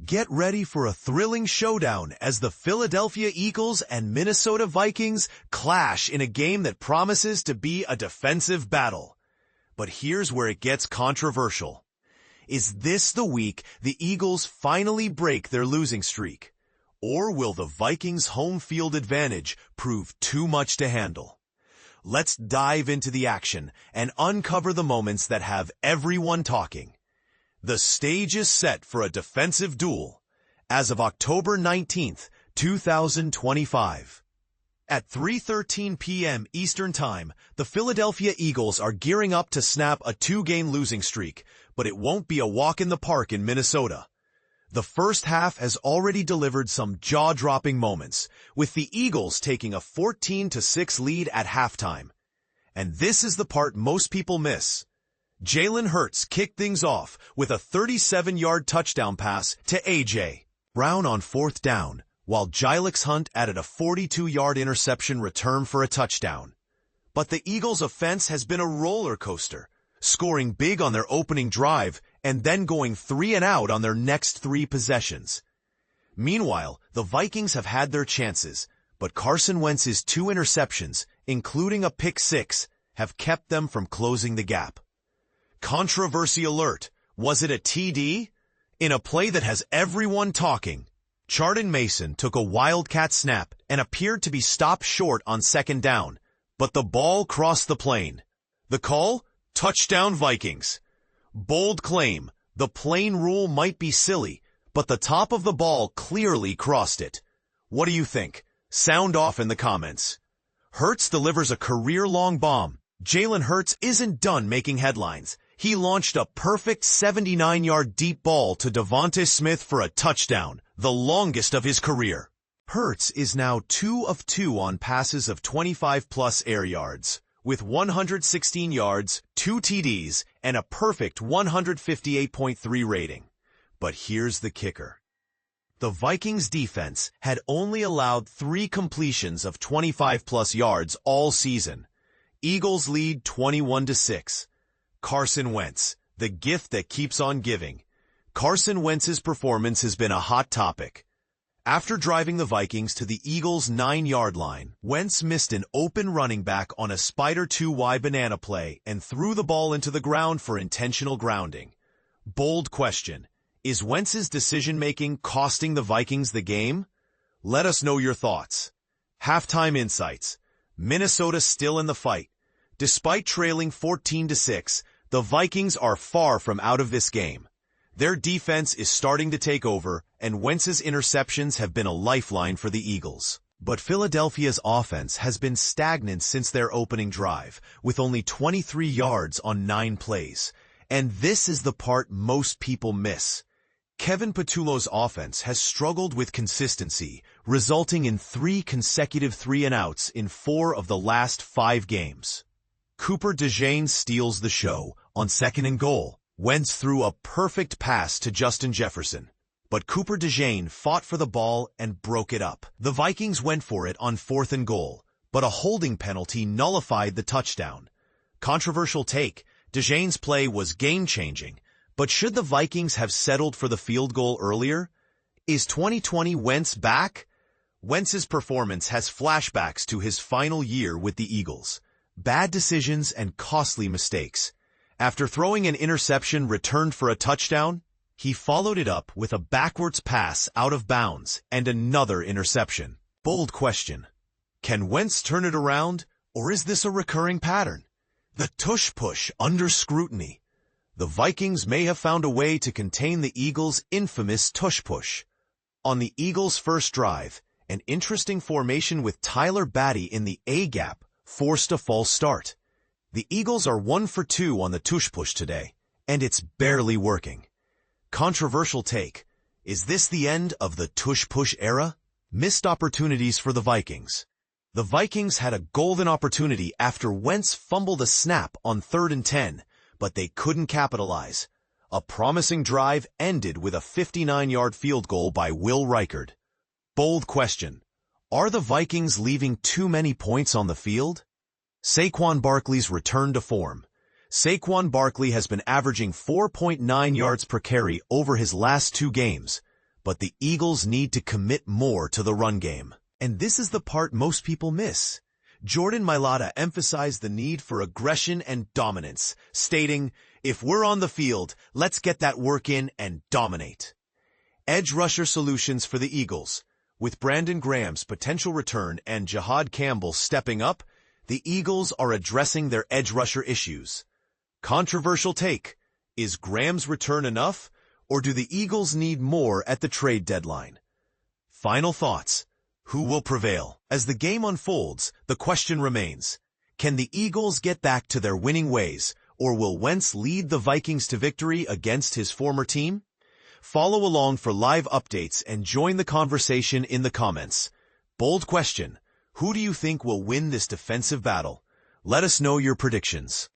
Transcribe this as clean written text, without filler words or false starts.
Get ready for a thrilling showdown as the Philadelphia Eagles and Minnesota Vikings clash in a game that promises to be a defensive battle. But here's where it gets controversial. Is this the week the Eagles finally break their losing streak? Or will the Vikings' home field advantage prove too much to handle? Let's dive into the action and uncover the moments that have everyone talking. The stage is set for a defensive duel as of October 19th, 2025. At 3:13 p.m. Eastern Time, the Philadelphia Eagles are gearing up to snap a two-game losing streak, but it won't be a walk in the park in Minnesota. The first half has already delivered some jaw-dropping moments, with the Eagles taking a 14-6 lead at halftime. And this is the part most people miss. Jalen Hurts kicked things off with a 37-yard touchdown pass to A.J. Brown on fourth down, while Jalyx Hunt added a 42-yard interception return for a touchdown. But the Eagles' offense has been a roller coaster, scoring big on their opening drive and then going 3 and out on their next 3 possessions. Meanwhile, the Vikings have had their chances, but Carson Wentz's 2 interceptions, including a pick six, have kept them from closing the gap. Controversy alert. Was it a TD? In a play that has everyone talking, Jordan Mason took a wildcat snap and appeared to be stopped short on second down, but the ball crossed the plane. The call? Touchdown Vikings. Bold claim. The plane rule might be silly, but the top of the ball clearly crossed it. What do you think? Sound off in the comments. Hurts delivers a career-long bomb. Jalen Hurts isn't done making headlines. He launched a perfect 79-yard deep ball to DeVonta Smith for a touchdown, the longest of his career. Hurts is now 2 of 2 on passes of 25-plus air yards, with 116 yards, 2 TDs, and a perfect 158.3 rating. But here's the kicker. The Vikings defense had only allowed 3 completions of 25-plus yards all season. Eagles lead 21-6. Carson Wentz, the gift that keeps on giving. Carson Wentz's performance has been a hot topic. After driving the Vikings to the Eagles' 9-yard line, Wentz missed an open running back on a spider 2Y banana play and threw the ball into the ground for intentional grounding. Bold question. Is Wentz's decision-making costing the Vikings the game? Let us know your thoughts. Halftime insights. Minnesota still in the fight. Despite trailing 14-6, the Vikings are far from out of this game. Their defense is starting to take over, and Wentz's interceptions have been a lifeline for the Eagles. But Philadelphia's offense has been stagnant since their opening drive, with only 23 yards on 9 plays. And this is the part most people miss. Kevin Patullo's offense has struggled with consistency, resulting in 3 consecutive 3-and-outs in 4 of the last 5 games. Cooper DeJean steals the show on 2nd and goal. Wentz threw a perfect pass to Justin Jefferson, but Cooper DeJean fought for the ball and broke it up. The Vikings went for it on 4th and goal, but a holding penalty nullified the touchdown. Controversial take. DeJean's play was game-changing, but should the Vikings have settled for the field goal earlier? Is 2020 Wentz back? Wentz's performance has flashbacks to his final year with the Eagles. Bad decisions and costly mistakes. After throwing an interception returned for a touchdown, he followed it up with a backwards pass out of bounds and another interception. Bold question. Can Wentz turn it around, or is this a recurring pattern? The tush-push under scrutiny. The Vikings may have found a way to contain the Eagles' infamous tush-push. On the Eagles' first drive, an interesting formation with Tyler Batty in the A-gap forced a false start. The Eagles are 1 for 2 on the tush-push today, and it's barely working. Controversial take. Is this the end of the tush-push era? Missed opportunities for the Vikings. The Vikings had a golden opportunity after Wentz fumbled a snap on 3rd and 10, but they couldn't capitalize. A promising drive ended with a 59-yard field goal by Will Reichard. Bold question. Are the Vikings leaving too many points on the field? Saquon Barkley's return to form. Saquon Barkley has been averaging 4.9 yards per carry over his last 2 games, but the Eagles need to commit more to the run game. And this is the part most people miss. Jordan Mailata emphasized the need for aggression and dominance, stating, "If we're on the field, let's get that work in and dominate." Edge rusher solutions for the Eagles. With Brandon Graham's potential return and Jahad Campbell stepping up, the Eagles are addressing their edge rusher issues. Controversial take: is Graham's return enough, or do the Eagles need more at the trade deadline? Final thoughts. Who will prevail? As the game unfolds, the question remains, can the Eagles get back to their winning ways, or will Wentz lead the Vikings to victory against his former team? Follow along for live updates and join the conversation in the comments. Bold question: who do you think will win this defensive battle? Let us know your predictions.